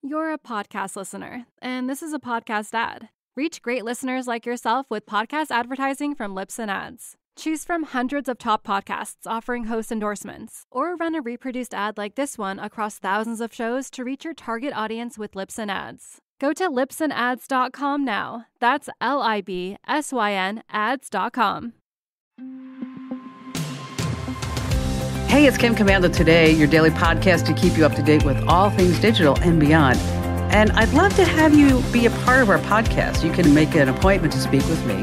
You're a podcast listener, and this is a podcast ad. Reach great listeners like yourself with podcast advertising from Lips and Ads. Choose from hundreds of top podcasts offering host endorsements, or run a reproduced ad like this one across thousands of shows to reach your target audience with Lips and Ads. Go to lipsandads.com now. That's LIBSYN ads.com. Hey, it's Kim Commando Today, your daily podcast to keep you up to date with all things digital and beyond. And I'd love to have you be a part of our podcast. You can make an appointment to speak with me.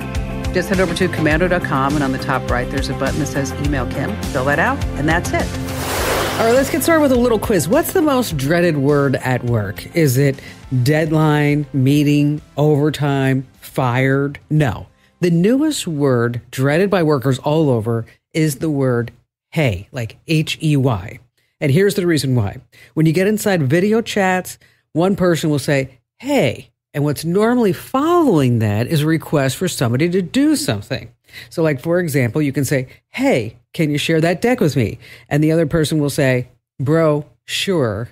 Just head over to commando.com, and on the top right, there's a button that says Email Kim. Fill that out, and that's it. All right, let's get started with a little quiz. What's the most dreaded word at work? Is it deadline, meeting, overtime, fired? No. The newest word dreaded by workers all over is the word hey, like H-E-Y. And here's the reason why. When you get inside video chats, one person will say, hey, and what's normally following that is a request for somebody to do something. So like, for example, you can say, hey, can you share that deck with me? And the other person will say, bro, sure.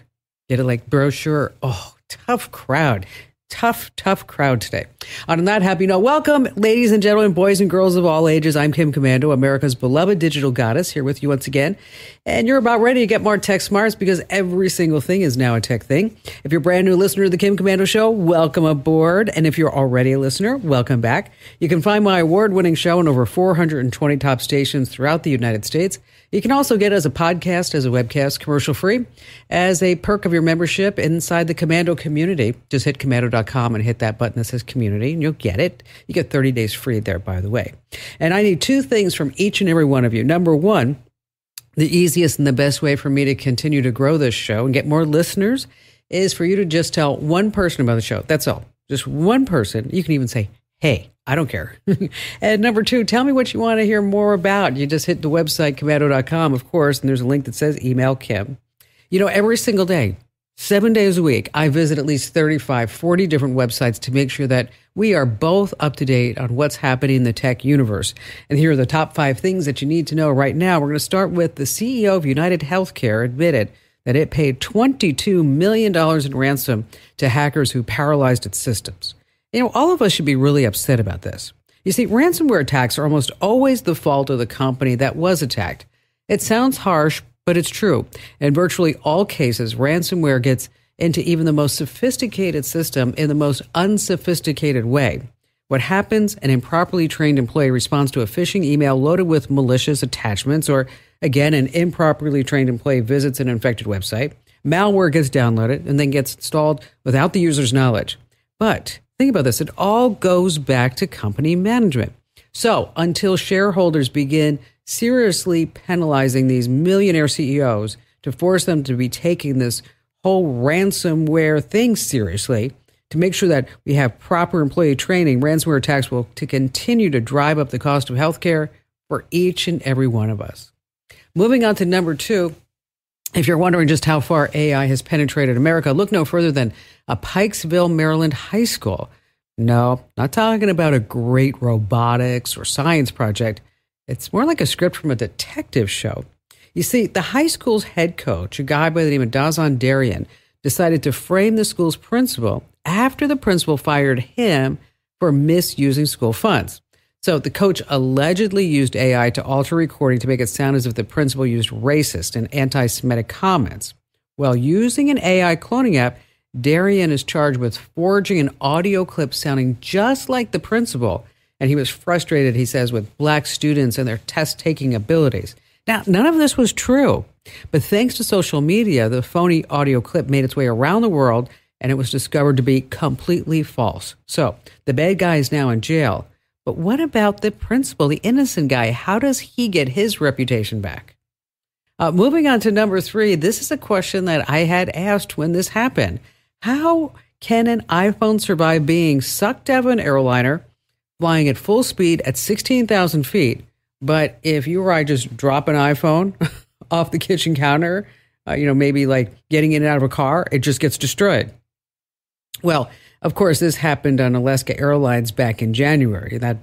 Get it, like, bro, sure. Oh, tough crowd. Tough crowd today. On that happy note, welcome, ladies and gentlemen, boys and girls of all ages. I'm Kim Commando, America's beloved digital goddess, here with you once again. And you're about ready to get more tech smarts because every single thing is now a tech thing. If you're a brand new listener to the Kim Commando Show, welcome aboard. And if you're already a listener, welcome back. You can find my award-winning show on over 420 top stations throughout the United States. You can also get it as a podcast, as a webcast, commercial-free, as a perk of your membership inside the Commando community. Just hit commando.com and hit that button that says community, and you'll get it. You get 30 days free there, by the way. And I need two things from each and every one of you. Number one, the easiest and the best way for me to continue to grow this show and get more listeners is for you to just tell one person about the show. That's all. Just one person. You can even say, hey, I don't care. And number two, tell me what you want to hear more about. You just hit the website, commando.com, of course, and there's a link that says Email Kim. You know, every single day, 7 days a week, I visit at least 35, 40 different websites to make sure that we are both up to date on what's happening in the tech universe. And here are the top 5 things that you need to know right now. We're going to start with the CEO of United Healthcare admitted that it paid $22 million in ransom to hackers who paralyzed its systems. You know, all of us should be really upset about this. You see, ransomware attacks are almost always the fault of the company that was attacked. It sounds harsh, but it's true. In virtually all cases, ransomware gets into even the most sophisticated system in the most unsophisticated way. What happens? An improperly trained employee responds to a phishing email loaded with malicious attachments, or again, an improperly trained employee visits an infected website. Malware gets downloaded and then gets installed without the user's knowledge. But think about this. It all goes back to company management. So until shareholders begin seriously penalizing these millionaire CEOs to force them to be taking this whole ransomware thing seriously, to make sure that we have proper employee training, ransomware attacks will to continue to drive up the cost of healthcare for each and every one of us. Moving on to number 2, if you're wondering just how far AI has penetrated America, look no further than a Pikesville, Maryland high school. No, not talking about a great robotics or science project. It's more like a script from a detective show. You see, the high school's head coach, a guy by the name of Dazan Darian, decided to frame the school's principal after the principal fired him for misusing school funds. So the coach allegedly used AI to alter recording to make it sound as if the principal used racist and anti-Semitic comments. While using an AI cloning app, Darian is charged with forging an audio clip sounding just like the principal. And he was frustrated, he says, with black students and their test-taking abilities. Now, none of this was true. But thanks to social media, the phony audio clip made its way around the world, and it was discovered to be completely false. So the bad guy is now in jail. But what about the principal, the innocent guy? How does he get his reputation back? Moving on to number 3, this is a question that I had asked when this happened. How can an iPhone survive being sucked out of an airliner, flying at full speed at 16,000 feet, but if you or I just drop an iPhone off the kitchen counter, maybe like getting in and out of a car, it just gets destroyed? Well, of course, this happened on Alaska Airlines back in January. That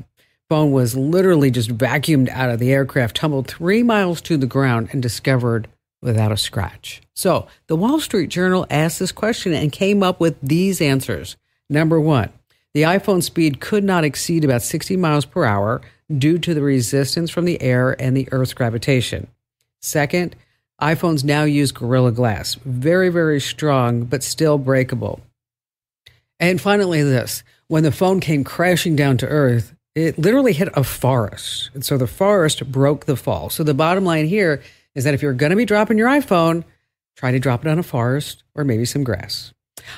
phone was literally just vacuumed out of the aircraft, tumbled 3 miles to the ground, and discovered without a scratch. So the Wall Street Journal asked this question and came up with these answers. Number one, the iPhone speed could not exceed about 60 miles per hour due to the resistance from the air and the Earth's gravitation. Second, iPhones now use Gorilla Glass. Very, very strong, but still breakable. And finally this, when the phone came crashing down to Earth, it literally hit a forest. And so the forest broke the fall. So the bottom line here is that if you're going to be dropping your iPhone, try to drop it on a forest or maybe some grass.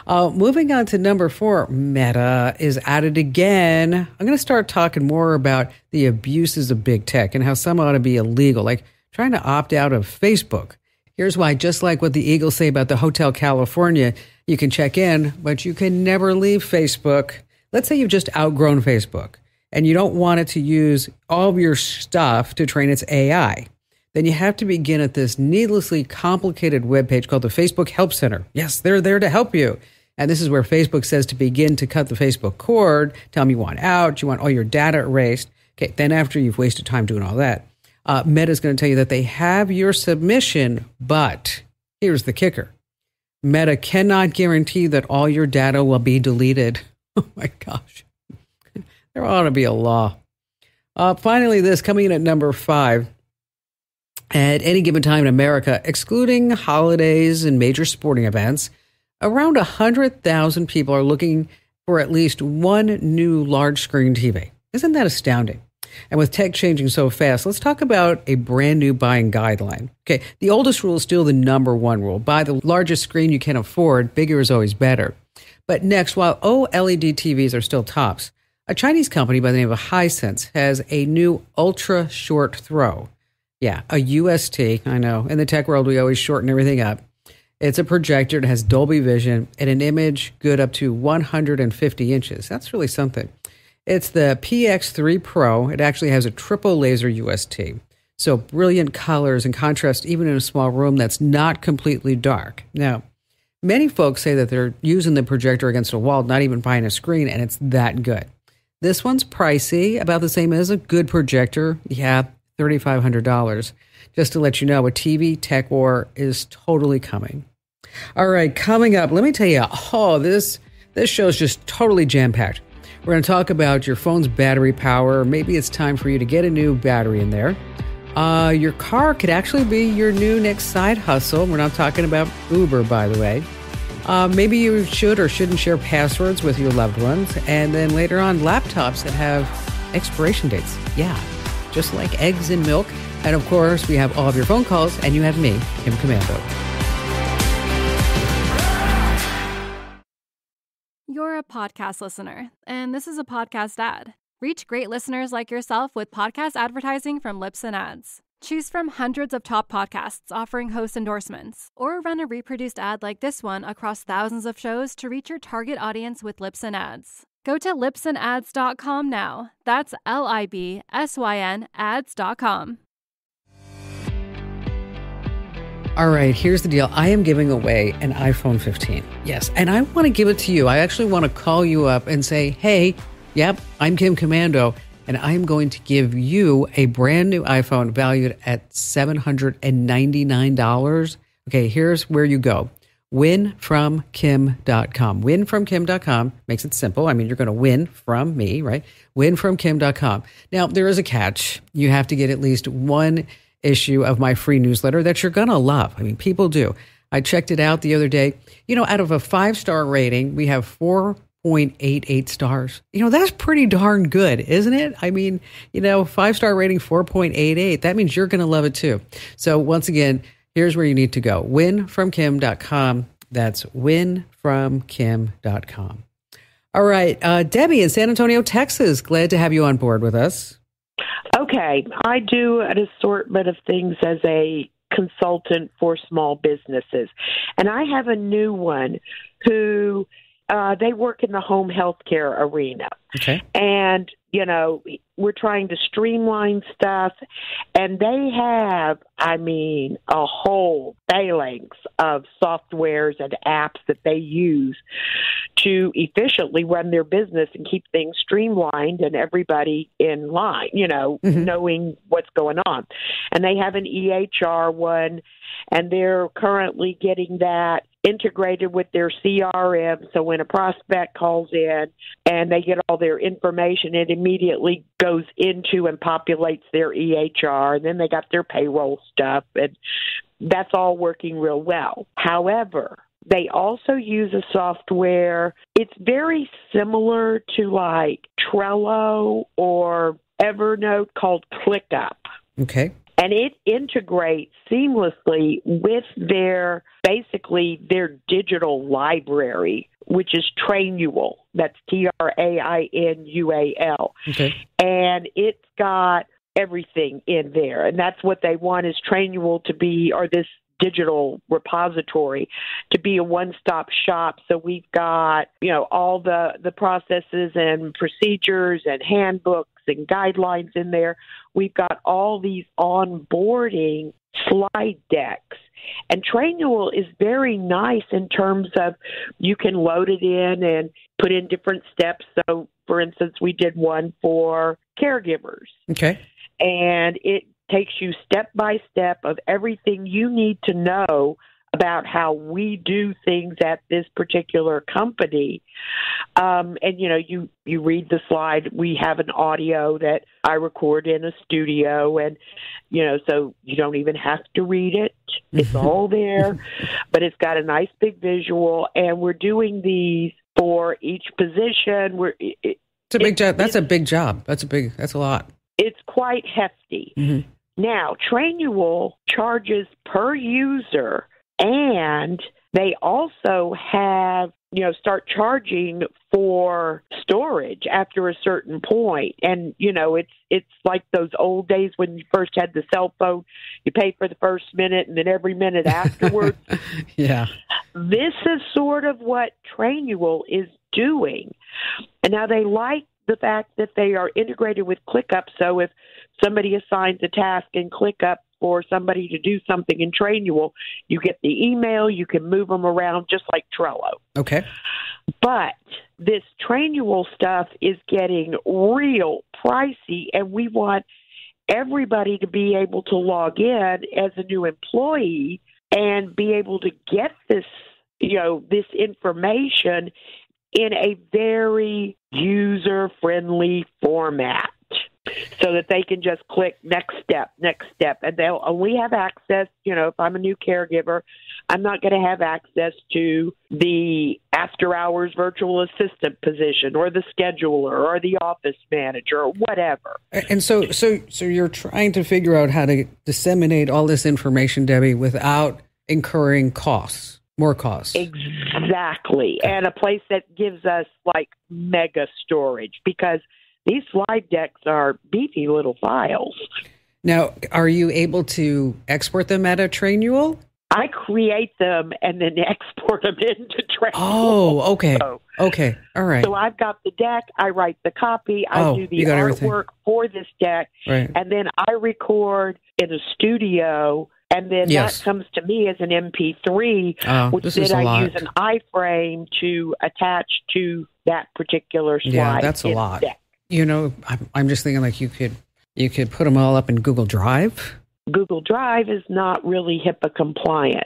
Moving on to number 4, Meta is at it again. I'm going to start talking more about the abuses of big tech and how some ought to be illegal, like trying to opt out of Facebook. Here's why, just like what the Eagles say about the Hotel California, you can check in, but you can never leave Facebook. Let's say you've just outgrown Facebook and you don't want it to use all of your stuff to train its AI. Then you have to begin at this needlessly complicated webpage called the Facebook Help Center. Yes, they're there to help you. And this is where Facebook says to begin to cut the Facebook cord, tell them you want out, you want all your data erased. Okay, then after you've wasted time doing all that, Meta is going to tell you that they have your submission, but here's the kicker. Meta cannot guarantee that all your data will be deleted. Oh my gosh. There ought to be a law. Finally, this coming in at number 5. At any given time in America, excluding holidays and major sporting events, around 100,000 people are looking for at least one new large screen TV. Isn't that astounding? And with tech changing so fast, let's talk about a brand new buying guideline. Okay, the oldest rule is still the number 1 rule. Buy the largest screen you can afford. Bigger is always better. But next, while OLED TVs are still tops, a Chinese company by the name of Hisense has a new ultra short throw. Yeah, a UST. I know. In the tech world, we always shorten everything up. It's a projector. It has Dolby Vision and an image good up to 150 inches. That's really something. It's the PX3 Pro. It actually has a triple laser UST. So brilliant colors and contrast even in a small room that's not completely dark. Now, many folks say that they're using the projector against a wall, not even buying a screen, and it's that good. This one's pricey, about the same as a good projector. Yeah, $3,500. Just to let you know, a TV tech war is totally coming. All right, coming up, let me tell you, this show is just totally jam-packed. We're going to talk about your phone's battery power. Maybe it's time for you to get a new battery in there. Your car could actually be your new next side hustle. We're not talking about Uber, by the way. Maybe you should or shouldn't share passwords with your loved ones. And then later on, laptops that have expiration dates. Yeah, just like eggs and milk. And of course, we have all of your phone calls, and you have me, Kim Commando. You're a podcast listener, and this is a podcast ad. Reach great listeners like yourself with podcast advertising from Lips and Ads. Choose from hundreds of top podcasts offering host endorsements, or run a reproduced ad like this one across thousands of shows to reach your target audience with Lips and Ads. Go to lipsandads.com now. That's LIBSYN ads.com. All right, here's the deal. I am giving away an iPhone 15. Yes, and I want to give it to you. I actually want to call you up and say, hey, yep, I'm Kim Commando, and I'm going to give you a brand new iPhone valued at $799. Okay, here's where you go. winfromkim.com. Winfromkim.com makes it simple. I mean, you're going to win from me, right? Winfromkim.com. Now, there is a catch. You have to get at least one issue of my free newsletter that you're going to love. I mean, people do. I checked it out the other day. You know, out of a 5-star rating, we have 4.88 stars. You know, that's pretty darn good, isn't it? I mean, 5-star rating, 4.88. That means you're going to love it too. So once again, here's where you need to go. winfromkim.com. That's winfromkim.com. All right. Debbie in San Antonio, Texas. Glad to have you on board with us. Okay. I do an assortment of things as a consultant for small businesses. And I have a new one who they work in the home health care arena. Okay. And, we're trying to streamline stuff. And they have, a whole phalanx of softwares and apps that they use to efficiently run their business and keep things streamlined and everybody in line, knowing what's going on. And they have an EHR one, and they're currently getting that integrated with their CRM. So when a prospect calls in and they get all their information, it immediately goes into and populates their EHR. And then they got their payroll stuff, and that's all working real well. However, they also use a software. It's very similar to like Trello or Evernote called ClickUp. Okay. And it integrates seamlessly with their digital library, which is Trainual. That's Trainual. Okay. And it's got everything in there. And that's what they want is Trainual to be, or this digital repository to be a one-stop shop. So we've got, all the processes and procedures and handbooks and guidelines in there. We've got all these onboarding slide decks. And Trainual is very nice in terms of you can load it in and put in different steps. So, for instance, we did one for caregivers. Okay. And it takes you step by step of everything you need to know about how we do things at this particular company. And, you read the slide. We have an audio that I record in a studio, and, so you don't even have to read it. It's all there, but it's got a nice big visual, and we're doing these for each position. It's a big job. That's a big job. That's a lot. It's quite hefty. Mm-hmm. Now, Trainual charges per user, and they also have, start charging for storage after a certain point. And, it's like those old days when you first had the cell phone, you pay for the first minute and then every minute afterwards. Yeah. This is sort of what Trainual is doing. And now they like the fact that they are integrated with ClickUp. So if somebody assigns a task in ClickUp for somebody to do something in Trainual, you get the email, you can move them around just like Trello. Okay. But this Trainual stuff is getting real pricey, and we want everybody to be able to log in as a new employee and be able to get this, this information in a very user-friendly format, so that they can just click next step, and they'll only have access, if I'm a new caregiver, I'm not going to have access to the after-hours virtual assistant position or the scheduler or the office manager or whatever. And so you're trying to figure out how to disseminate all this information, Debbie, without incurring costs. More costs. Exactly. And a place that gives us like mega storage, because these slide decks are beefy little files. Now, are you able to export them out of Trainual? I create them and then export them into Trainual. Oh, okay. Okay. All right. So I've got the deck. I write the copy. I do the artwork for this deck. Right. And then I record in a studio. And then that comes to me as an MP3, which then I use an iframe to attach to that particular slide. Yeah, that's a lot. Deck. I'm just thinking like you could put them all up in Google Drive. Google Drive is not really HIPAA compliant,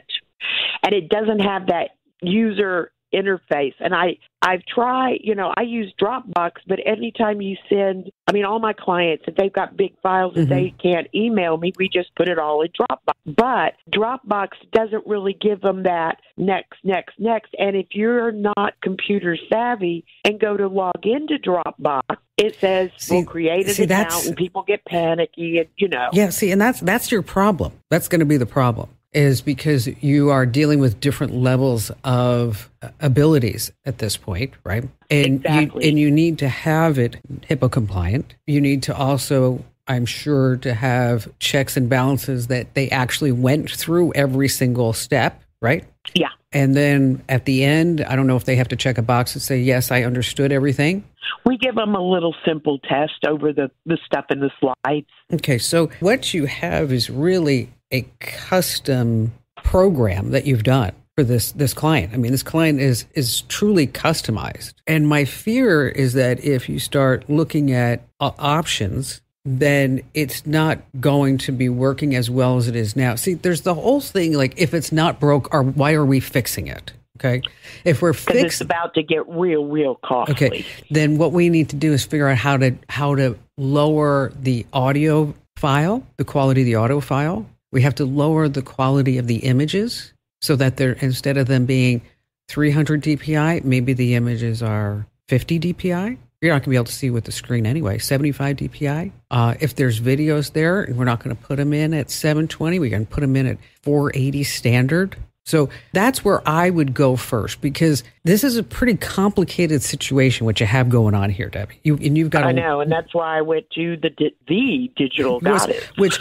and it doesn't have that user interface. And I've tried, I use Dropbox, but anytime you send, all my clients, if they've got big files that they can't email me, we just put it all in Dropbox. But Dropbox doesn't really give them that next. And if you're not computer savvy and go to log into Dropbox, it says, we'll create an account, and people get panicky, and Yeah, and that's your problem. That's going to be the problem, is because you are dealing with different levels of abilities at this point, right? And exactly. You need to have it HIPAA compliant. You need to also, I'm sure, to have checks and balances that they actually went through every single step, right? Yeah. And then at the end, I don't know if they have to check a box and say, yes, I understood everything. We give them a little simple test over the stuff in the slides. Okay, so what you have is really a custom program that you've done. for this client. I mean, this client is truly customized. And my fear is that if you start looking at options, then it's not going to be working as well as it is now. See, there's the whole thing, like, if it's not broke, why are we fixing it? Okay. If we're fixing, it's about to get real costly. Okay. Then what we need to do is figure out how to lower the audio file, the quality of the audio file. We have to lower the quality of the images so that they're, instead of them being 300 DPI, maybe the images are 50 DPI. You're not going to be able to see with the screen anyway, 75 DPI. If there's videos there, and we're not going to put them in at 720, we're going to put them in at 480 standard. So that's where I would go first, because this is a pretty complicated situation what you have going on here, Debbie. You've got. I know, and that's why I went to the digital goddess. Which,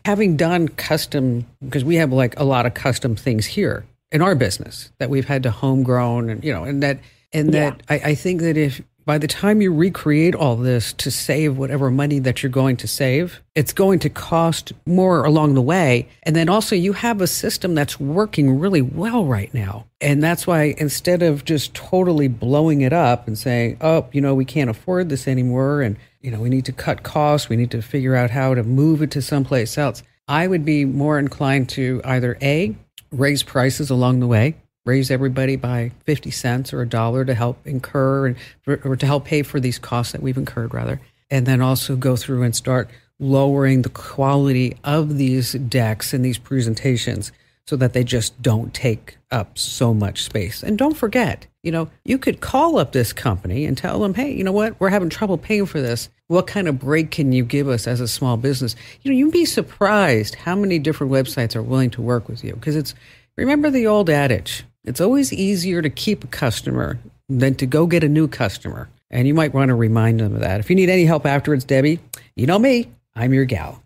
having done custom, because we have like a lot of custom things here in our business that we've had to homegrown, and that I think that if by the time you recreate all this to save whatever money that you're going to save, it's going to cost more along the way. And then also you have a system that's working really well right now. And that's why instead of just totally blowing it up and saying, we can't afford this anymore, and, we need to cut costs, we need to figure out how to move it to someplace else, I would be more inclined to either A, raise prices along the way, raise everybody by 50 cents or $1 to help incur or to help pay for these costs that we've incurred, rather. And then also go through and start lowering the quality of these decks and these presentations so that they just don't take up so much space. And don't forget, you could call up this company and tell them, hey, you know what? We're having trouble paying for this. What kind of break can you give us as a small business? You'd be surprised how many different websites are willing to work with you, because remember the old adage, it's always easier to keep a customer than to go get a new customer. And you might want to remind them of that. If you need any help afterwards, Debbie, you know me, I'm your gal.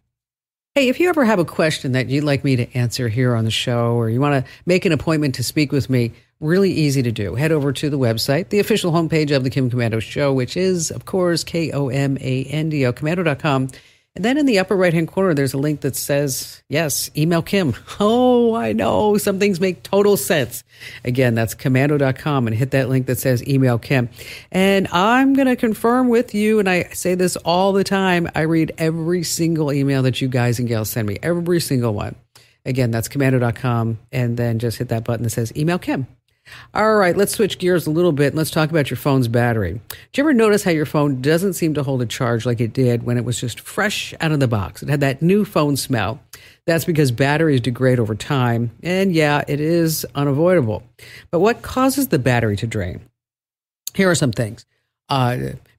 Hey, if you ever have a question that you'd like me to answer here on the show, or you want to make an appointment to speak with me, really easy to do. Head over to the website, the official homepage of the Kim Komando Show, which is, of course, KOMANDO, Komando.com. And then in the upper right-hand corner, there's a link that says, yes, email Kim. Oh, I know. Some things make total sense. Again, that's Komando.com, and hit that link that says email Kim. And I'm going to confirm with you, and I say this all the time, I read every single email that you guys and gals send me, every single one. Again, that's Komando.com, and then just hit that button that says email Kim. All right, let's switch gears a little bit and let's talk about your phone's battery. Did you ever notice how your phone doesn't seem to hold a charge like it did when it was just fresh out of the box? It had that new phone smell. That's because batteries degrade over time, and yeah, it is unavoidable. But what causes the battery to drain? Here are some things.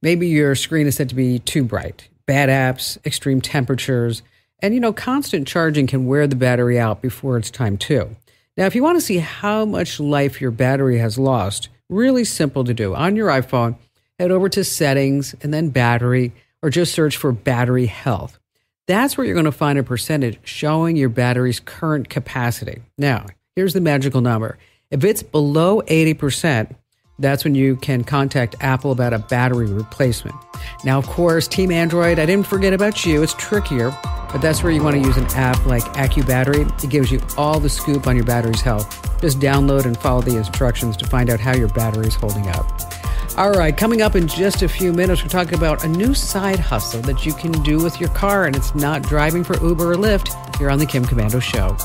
Maybe your screen is set to be too bright, bad apps, extreme temperatures, and constant charging can wear the battery out before it's time to. Now, if you want to see how much life your battery has lost, really simple to do. On your iPhone, head over to Settings and then Battery, or just search for Battery Health. That's where you're going to find a percentage showing your battery's current capacity. Now, here's the magical number. If it's below 80%, that's when you can contact Apple about a battery replacement. Now, of course, Team Android, I didn't forget about you. It's trickier, but that's where you want to use an app like AccuBattery. It gives you all the scoop on your battery's health. Just download and follow the instructions to find out how your battery is holding up. All right, coming up in just a few minutes, we're talking about a new side hustle that you can do with your car, and it's not driving for Uber or Lyft, here on the Kim Komando Show.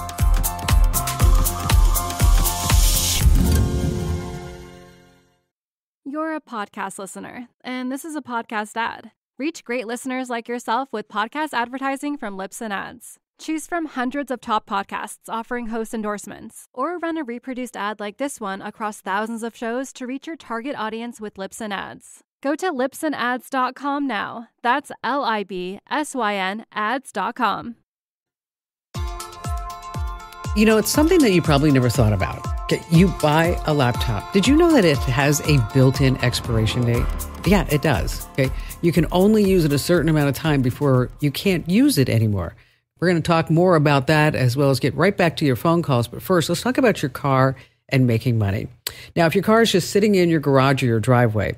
You're a podcast listener, and this is a podcast ad. Reach great listeners like yourself with podcast advertising from Lips and Ads. Choose from hundreds of top podcasts offering host endorsements, or run a reproduced ad like this one across thousands of shows to reach your target audience with Lips and Ads. Go to lipsandads.com now. That's LIBSYN ads.com. It's something that you probably never thought about. Okay, you buy a laptop. Did you know that it has a built-in expiration date? Yeah, it does. Okay, you can only use it a certain amount of time before you can't use it anymore. We're going to talk more about that, as well as get right back to your phone calls. But first, let's talk about your car and making money. Now, if your car is just sitting in your garage or your driveway, I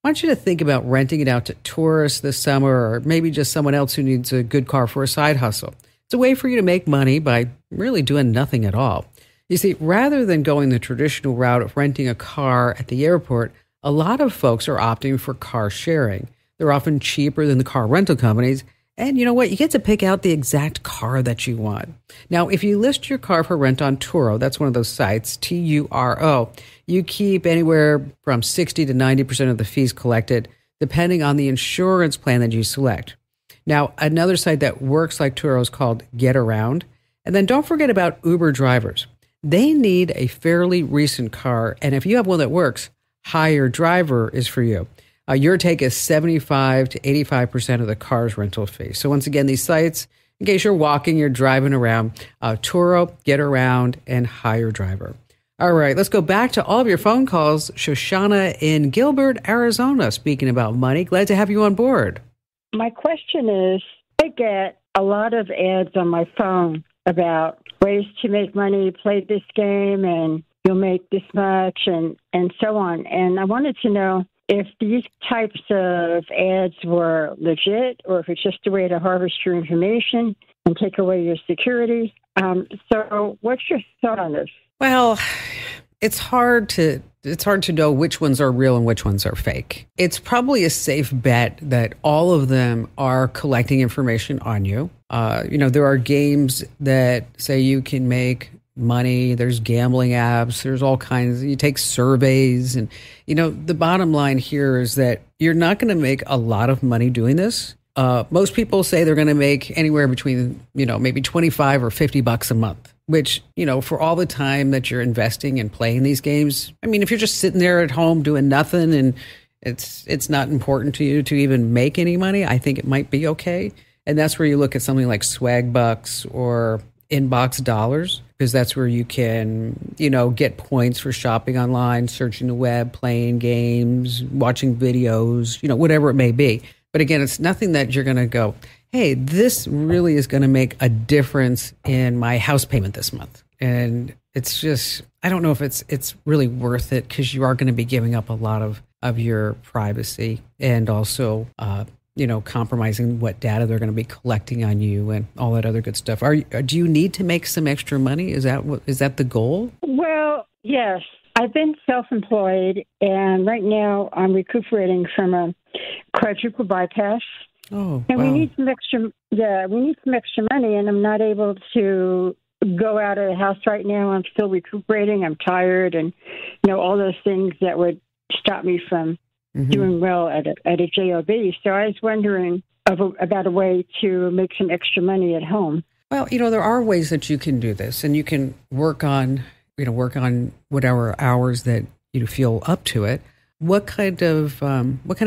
want you to think about renting it out to tourists this summer, or maybe just someone else who needs a good car for a side hustle. It's a way for you to make money by really doing nothing at all. You see, rather than going the traditional route of renting a car at the airport, a lot of folks are opting for car sharing. They're often cheaper than the car rental companies. And you know what? You get to pick out the exact car that you want. Now, if you list your car for rent on Turo, that's one of those sites, Turo, you keep anywhere from 60 to 90% of the fees collected, depending on the insurance plan that you select. Now, another site that works like Turo is called Get Around. And then don't forget about Uber drivers. They need a fairly recent car. And if you have one that works, Hire Driver is for you. Your take is 75 to 85% of the car's rental fee. So once again, these sites, in case you're walking, you're driving around, Turo, Get Around, and Hire Driver. All right, let's go back to all of your phone calls. Shoshana in Gilbert, Arizona, speaking about money. Glad to have you on board. My question is, I get a lot of ads on my phone about ways to make money, play this game, and you'll make this much, and so on. And I wanted to know if these types of ads were legit or if it's just a way to harvest your information and take away your security. So what's your thought on this? Well, it's hard to know which ones are real and which ones are fake. It's probably a safe bet that all of them are collecting information on you. There are games that say you can make money. There's gambling apps. There's all kinds. You take surveys. And, the bottom line here is that you're not going to make a lot of money doing this. Most people say they're going to make anywhere between, maybe 25 or $50 a month, which, for all the time that you're investing in playing these games. I mean, if you're just sitting there at home doing nothing and it's not important to you to even make any money, I think it might be okay. And that's where you look at something like Swag Bucks or Inbox Dollars, because that's where you can, get points for shopping online, searching the web, playing games, watching videos, whatever it may be. But again, it's nothing that you're going to go, hey, this really is going to make a difference in my house payment this month. And it's just, I don't know if it's really worth it, because you are going to be giving up a lot of your privacy and also, compromising what data they're going to be collecting on you and all that other good stuff. Do you need to make some extra money? Is that the goal? Well, yes. I've been self-employed, and right now I'm recuperating from a quadruple bypass. Oh, and wow. we need some extra money, and I'm not able to go out of the house right now. I'm still recuperating. I'm tired, and all those things that would stop me from doing well at a job. So I was wondering about a way to make some extra money at home. Well, there are ways that you can do this, and you can work on whatever hours that you feel up to it. What kind of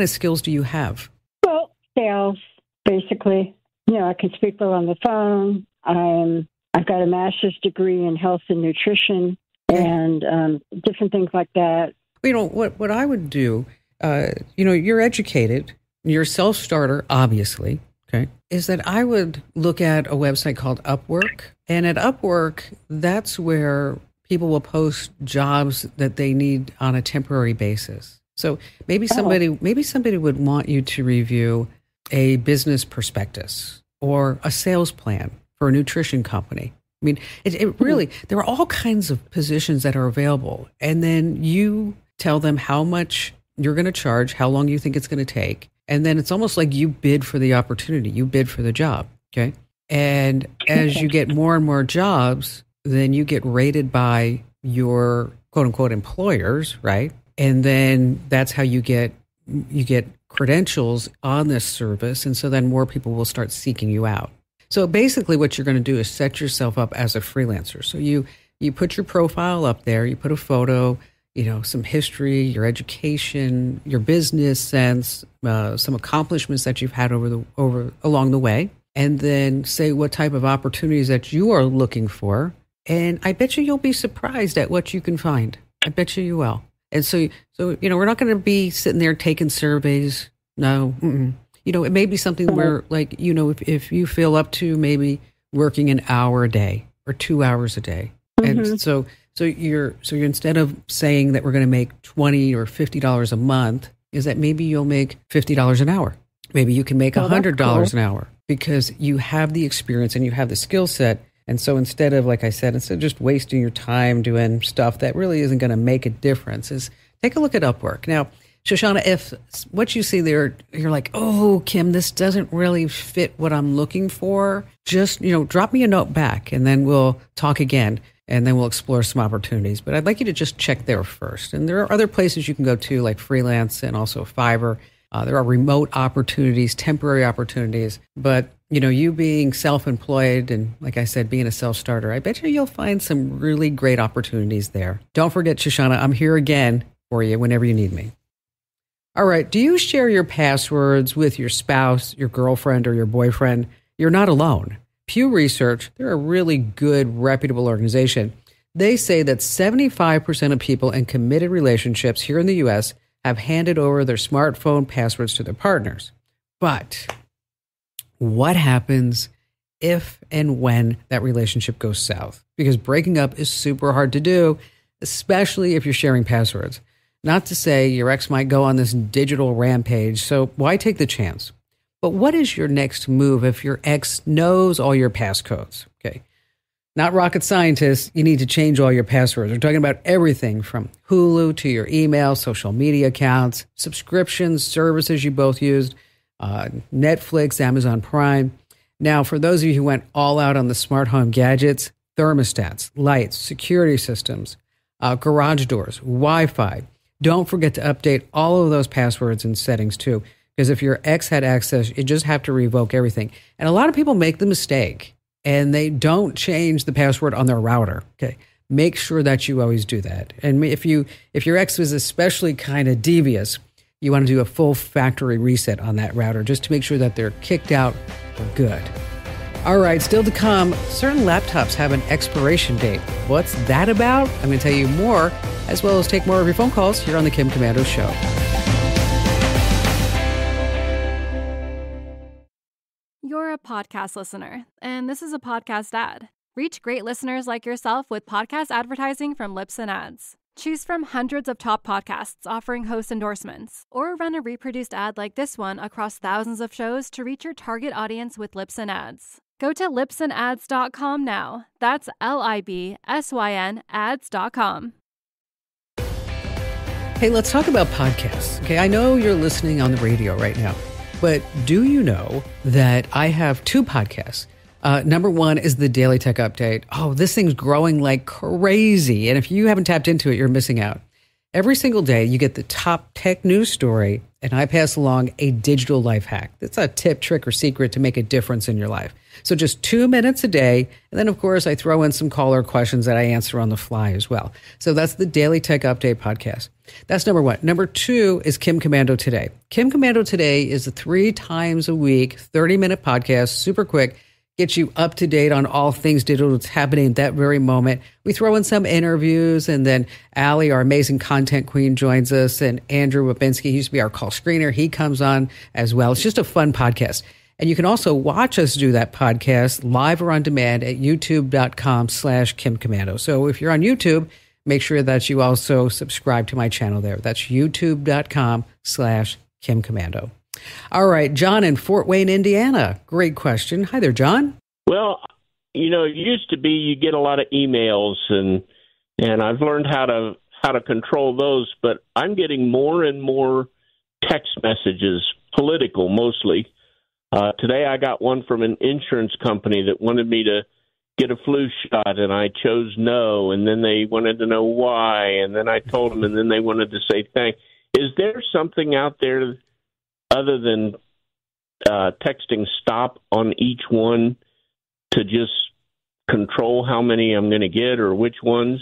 skills do you have? Well, sales, basically. I can speak well on the phone. I've got a master's degree in health and nutrition and different things like that. What I would do, you're educated, you're a self-starter, obviously, okay, is that I would look at a website called Upwork. And at Upwork, that's where people will post jobs that they need on a temporary basis. So maybe somebody would want you to review a business prospectus or a sales plan for a nutrition company. I mean, it really, there are all kinds of positions that are available. And then you tell them how much you're going to charge, how long you think it's going to take. And then it's almost like you bid for the opportunity. You bid for the job. Okay. And as you get more and more jobs, then you get rated by your quote unquote employers, right? And then that's how you get credentials on this service. And so then more people will start seeking you out. So basically what you're going to do is set yourself up as a freelancer. So you put your profile up there, you put a photo, some history, your education, your business sense, some accomplishments that you've had along the way, and then say what type of opportunities that you are looking for. And I bet you'll be surprised at what you can find. I bet you will. And so we're not going to be sitting there taking surveys. No. It may be something where, like, if you feel up to maybe working an hour a day or 2 hours a day. And so you're instead of saying that we're going to make $20 or $50 a month, is that maybe you'll make $50 an hour. Maybe you can make $100 an hour because you have the experience and you have the skill set And so instead of, like I said, instead of just wasting your time doing stuff that really isn't going to make a difference, is take a look at Upwork. Now, Shoshana, if what you see there, you're like, oh, Kim, this doesn't really fit what I'm looking for, just, drop me a note back and then we'll talk again and then we'll explore some opportunities. But I'd like you to just check there first. And there are other places you can go to, like Freelance and also Fiverr. There are remote opportunities, temporary opportunities. But, you being self-employed and, like I said, being a self-starter, I bet you'll find some really great opportunities there. Don't forget, Shoshana, I'm here again for you whenever you need me. All right. Do you share your passwords with your spouse, your girlfriend, or your boyfriend? You're not alone. Pew Research, they're a really good, reputable organization. They say that 75% of people in committed relationships here in the U.S. have handed over their smartphone passwords to their partners. But what happens if and when that relationship goes south? Because breaking up is super hard to do, especially if you're sharing passwords. Not to say your ex might go on this digital rampage, so why take the chance? But what is your next move if your ex knows all your passcodes? Okay, not rocket scientists, you need to change all your passwords. We're talking about everything from Hulu to your email, social media accounts, subscriptions, services you both used, Netflix, Amazon Prime. Now, for those of you who went all out on the smart home gadgets, thermostats, lights, security systems, garage doors, Wi-Fi, don't forget to update all of those passwords and settings too, because if your ex had access, you just have to revoke everything. And a lot of people make the mistake and they don't change the password on their router. Okay, make sure that you always do that. And if your ex was especially kind of devious, you want to do a full factory reset on that router just to make sure that they're kicked out for good. All right, still to come, certain laptops have an expiration date. What's that about? I'm going to tell you more, as well as take more of your phone calls here on The Kim Komando Show. You're a podcast listener, and this is a podcast ad. Reach great listeners like yourself with podcast advertising from Lips and Ads. Choose from hundreds of top podcasts offering host endorsements, or run a reproduced ad like this one across thousands of shows to reach your target audience with Lips and Ads. Go to lipsandads.com now. That's LIBSYN ads.com. Hey, let's talk about podcasts. Okay, I know you're listening on the radio right now, but do you know that I have two podcasts? Number one is the Daily Tech Update. Oh, this thing's growing like crazy. And if you haven't tapped into it, you're missing out. Every single day, you get the top tech news story, and I pass along a digital life hack. That's a tip, trick, or secret to make a difference in your life. So just 2 minutes a day. And then, of course, I throw in some caller questions that I answer on the fly as well. So that's the Daily Tech Update podcast. That's number one. Number two is Kim Komando Today. Kim Komando Today is a 3 times a week, 30-minute podcast, super quick. Get you up to date on all things digital that's happening at that very moment. We throw in some interviews, and then Allie, our amazing content queen, joins us, and Andrew Wabinski, he used to be our call screener. He comes on as well. It's just a fun podcast. And you can also watch us do that podcast live or on demand at youtube.com/Kim Komando. So if you're on YouTube, make sure that you also subscribe to my channel there. That's youtube.com/Kim Komando. All right, John in Fort Wayne, Indiana. Great question. Hi there, John. Well, it used to be you get a lot of emails, and I've learned how to control those, but I'm getting more and more text messages, political mostly. Today I got one from an insurance company that wanted me to get a flu shot, and I chose no, and then they wanted to know why, and then I told them, and then they wanted to say thanks. Is there something out there other than texting stop on each one to just control how many I'm going to get or which ones?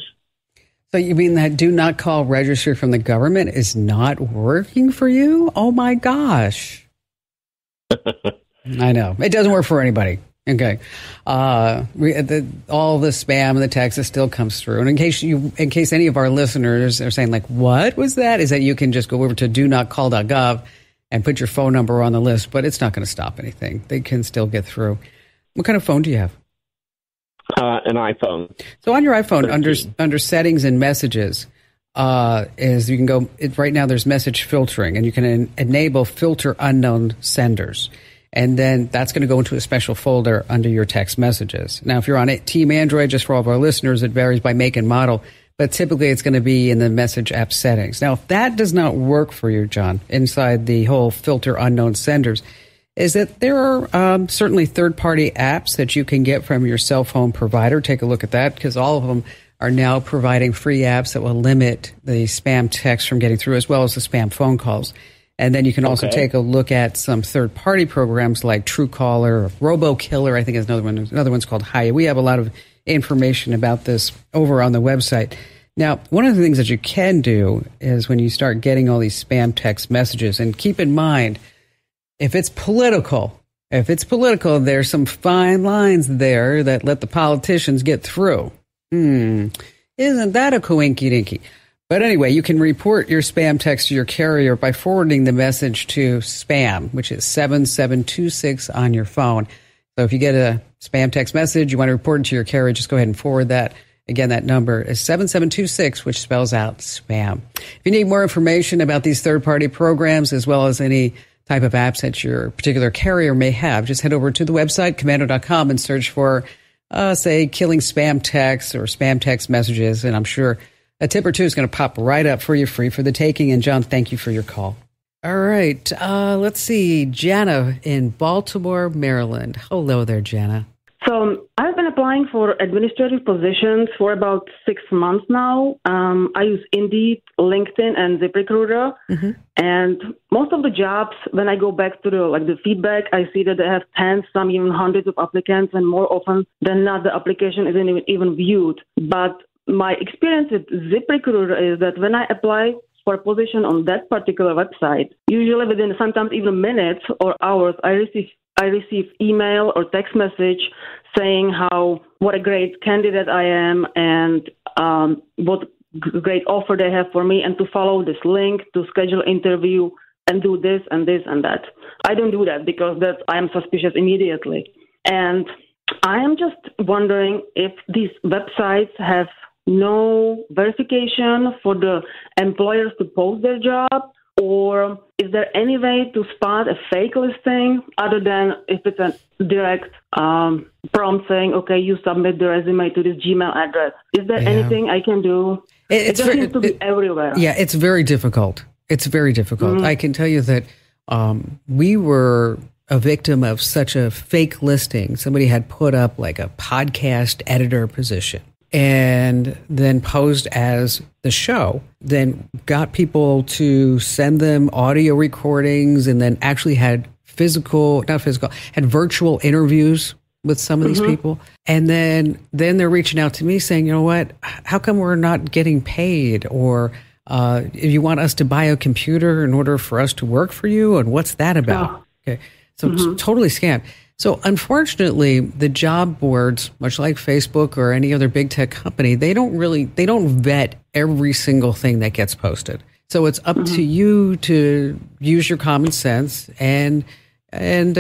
So you mean that do not call register from the government is not working for you? Oh my gosh. I know. It doesn't work for anybody. Okay. All the spam and the text still comes through. And in case any of our listeners are saying like, what was that? Is that you can just go over to donotcall.gov and put your phone number on the list, but it's not going to stop anything. They can still get through. What kind of phone do you have? An iPhone. So on your iPhone, under settings and messages, is you can go, right now there's message filtering, and you can enable filter unknown senders. And then that's going to go into a special folder under your text messages. Now, if you're on Team Android, just for all of our listeners, it varies by make and model, but typically it's going to be in the message app settings. Now, if that does not work for you, John, inside the whole filter unknown senders, is that there are certainly third-party apps that you can get from your cell phone provider. Take a look at that, because all of them are now providing free apps that will limit the spam text from getting through, as well as the spam phone calls. And then you can also take a look at some third-party programs like Truecaller or RoboKiller, I think is another one. Another one's called Hiya. We have a lot of information about this over on the website. Now, one of the things that you can do is when you start getting all these spam text messages, and keep in mind, if it's political, there's some fine lines there that let the politicians get through. Isn't that a coinky-dinky? But anyway, you can report your spam text to your carrier by forwarding the message to spam, which is 7726 on your phone. So if you get a spam text message, you want to report it to your carrier, just go ahead and forward that. Again, that number is 7726, which spells out spam. If you need more information about these third-party programs, as well as any type of apps that your particular carrier may have, just head over to the website, commando.com, and search for, say, killing spam texts or spam text messages, and I'm sure a tip or two is going to pop right up for you, free for the taking. And John, thank you for your call. All right. Let's see. Jana in Baltimore, Maryland. Hello there, Jana. So I've been applying for administrative positions for about 6 months now. I use Indeed, LinkedIn, and ZipRecruiter. Mm-hmm. And most of the jobs, when I go back to the feedback, I see that they have tens, some even hundreds of applicants, and more often than not, the application isn't even viewed. But my experience with ZipRecruiter is that when I apply for a position on that particular website, usually within sometimes even minutes or hours, I receive email or text message saying what a great candidate I am and what great offer they have for me, and to follow this link to schedule interview and do this and this and that. I don't do that because I am suspicious immediately. And I am just wondering if these websites have no verification for the employers to post their job, or is there any way to spot a fake listing other than if it's a direct prompt saying, okay, you submit the resume to this Gmail address? Is there anything I can do? It just seems to be everywhere. Yeah, it's very difficult. It's very difficult. Mm-hmm. I can tell you that we were a victim of such a fake listing. Somebody had put up like a podcast editor position and then posed as the show, then got people to send them audio recordings, and then actually had had virtual interviews with some of these people. And then they're reaching out to me saying, you know what, how come we're not getting paid? Or if you want us to buy a computer in order for us to work for you? And what's that about? Oh. Okay. So it's totally scam. So unfortunately, the job boards, much like Facebook or any other big tech company, they don't vet every single thing that gets posted. So it's up to you to use your common sense and it's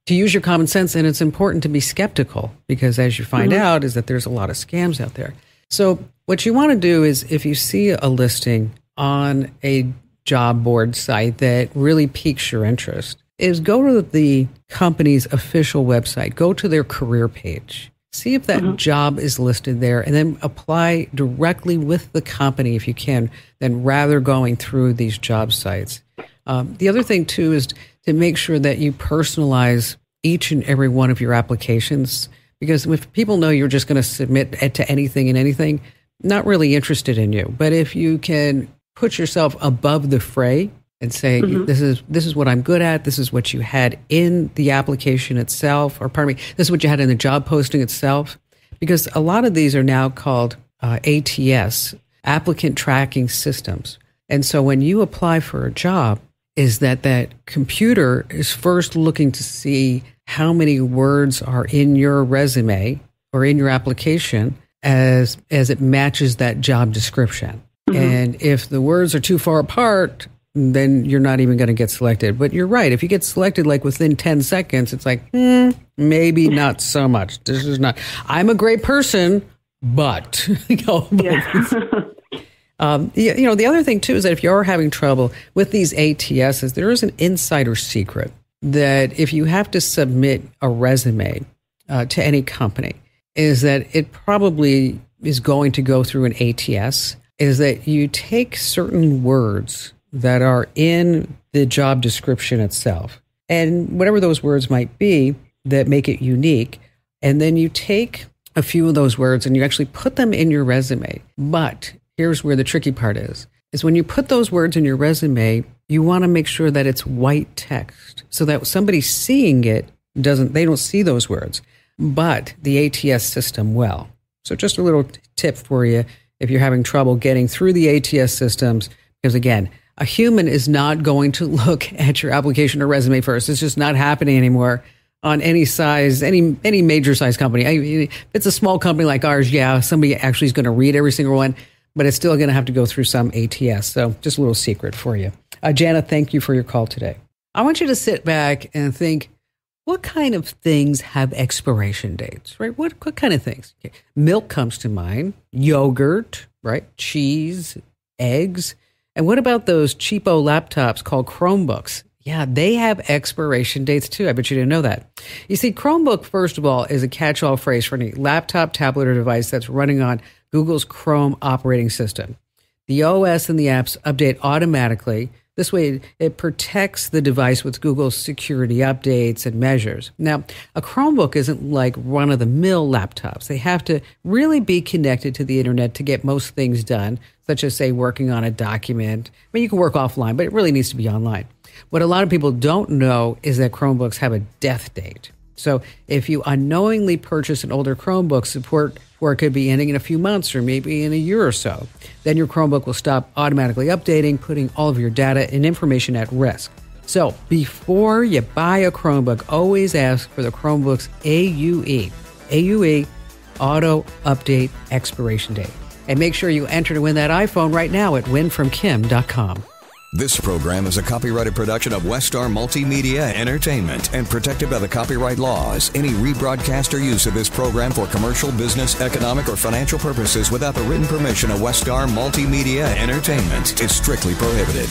to use your common sense. And it's important to be skeptical, because as you find out is that there's a lot of scams out there. So what you want to do is, if you see a listing on a job board site that really piques your interest, is go to the company's official website, go to their career page, see if that job is listed there, and then apply directly with the company if you can, then rather going through these job sites. The other thing, too, is to make sure that you personalize each and every one of your applications, because if people know you're just going to submit to anything and anything, not really interested in you. But if you can put yourself above the fray and say, this is what I'm good at, this is what you had in the application itself, or pardon me, this is what you had in the job posting itself. Because a lot of these are now called ATS, applicant tracking systems. And so when you apply for a job, is that computer is first looking to see how many words are in your resume or in your application as it matches that job description. And if the words are too far apart, then you're not even going to get selected. But you're right. If you get selected like within 10 seconds, it's like, maybe not so much. This is not, I'm a great person, but, The other thing, too, is that if you're having trouble with these ATSs, there is an insider secret that if you have to submit a resume to any company, is that it probably is going to go through an ATS, is that you take certain words that are in the job description itself, and whatever those words might be that make it unique, and then you take a few of those words and you actually put them in your resume. But here's where the tricky part is when you put those words in your resume, you want to make sure that it's white text so that somebody seeing it they don't see those words, but the ATS system will. So just a little tip for you if you're having trouble getting through the ATS systems, because again, a human is not going to look at your application or resume first. It's just not happening anymore on any size, any major size company. If it's a small company like ours, somebody actually is going to read every single one, but it's still going to have to go through some ATS. So just a little secret for you. Jana, thank you for your call today. I want you to sit back and think, what kind of things have expiration dates, right? What kind of things? Okay. Milk comes to mind, yogurt, right? Cheese, eggs. And what about those cheapo laptops called Chromebooks? Yeah, they have expiration dates too. I bet you didn't know that. You see, Chromebook, first of all, is a catch-all phrase for any laptop, tablet, or device that's running on Google's Chrome operating system. The OS and the apps update automatically. This way, it protects the device with Google's security updates and measures. Now, a Chromebook isn't like run-of-the-mill laptops. They have to really be connected to the internet to get most things done, such as, say, working on a document. I mean, you can work offline, but it really needs to be online. What a lot of people don't know is that Chromebooks have a death date. So if you unknowingly purchase an older Chromebook, support where it could be ending in a few months or maybe in a year or so, then your Chromebook will stop automatically updating, putting all of your data and information at risk. So before you buy a Chromebook, always ask for the Chromebook's AUE, Auto Update Expiration Date. And make sure you enter to win that iPhone right now at winfromkim.com. This program is a copyrighted production of Westar Multimedia Entertainment and protected by the copyright laws. Any rebroadcast or use of this program for commercial, business, economic, or financial purposes without the written permission of Westar Multimedia Entertainment is strictly prohibited.